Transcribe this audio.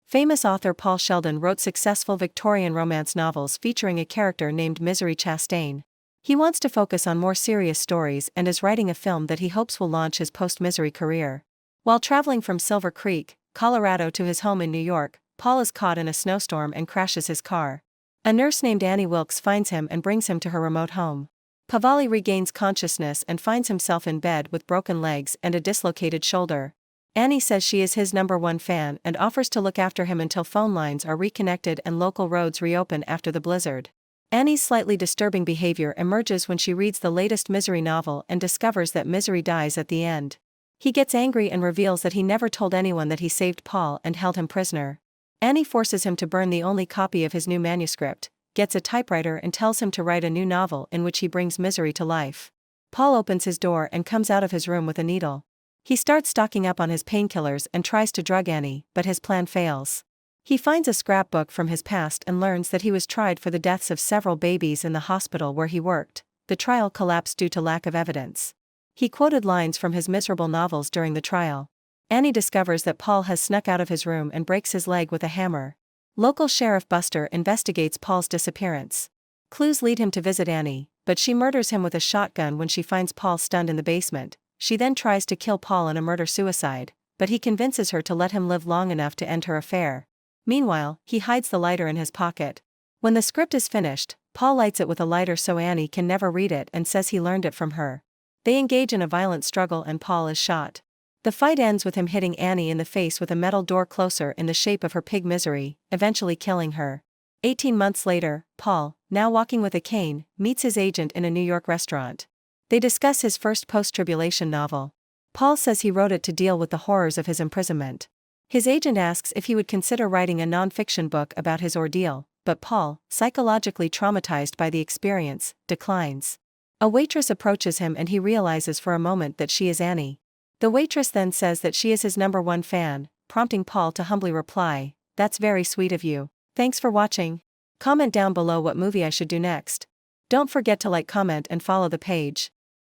Famous author Paul Sheldon wrote successful Victorian romance novels featuring a character named Misery Chastain. He wants to focus on more serious stories and is writing a film that he hopes will launch his post-Misery career. While traveling from Silver Creek, Colorado to his home in New York, Paul is caught in a snowstorm and crashes his car. A nurse named Annie Wilkes finds him and brings him to her remote home. Pavalli regains consciousness and finds himself in bed with broken legs and a dislocated shoulder. Annie says she is his #1 fan and offers to look after him until phone lines are reconnected and local roads reopen after the blizzard. Annie's slightly disturbing behavior emerges when she reads the latest Misery novel and discovers that Misery dies at the end. He gets angry and reveals that he never told anyone that he saved Paul and held him prisoner. Annie forces him to burn the only copy of his new manuscript, gets a typewriter and tells him to write a new novel in which he brings Misery to life. Paul opens his door and comes out of his room with a needle. He starts stocking up on his painkillers and tries to drug Annie, but his plan fails. He finds a scrapbook from his past and learns that he was tried for the deaths of several babies in the hospital where he worked. The trial collapsed due to lack of evidence. He quoted lines from his miserable novels during the trial. Annie discovers that Paul has snuck out of his room and breaks his leg with a hammer. Local Sheriff Buster investigates Paul's disappearance. Clues lead him to visit Annie, but she murders him with a shotgun when she finds Paul stunned in the basement. She then tries to kill Paul in a murder-suicide, but he convinces her to let him live long enough to end her affair. Meanwhile, he hides the lighter in his pocket. When the script is finished, Paul lights it with a lighter so Annie can never read it and says he learned it from her. They engage in a violent struggle and Paul is shot. The fight ends with him hitting Annie in the face with a metal door closer in the shape of her pig Misery, eventually killing her. 18 months later, Paul, now walking with a cane, meets his agent in a New York restaurant. They discuss his first post-tribulation novel. Paul says he wrote it to deal with the horrors of his imprisonment. His agent asks if he would consider writing a non-fiction book about his ordeal, but Paul, psychologically traumatized by the experience, declines. A waitress approaches him and he realizes for a moment that she is Annie. The waitress then says that she is his #1 fan, prompting Paul to humbly reply, "That's very sweet of you. Thanks for watching." Comment down below what movie I should do next. Don't forget to like, comment and follow the page.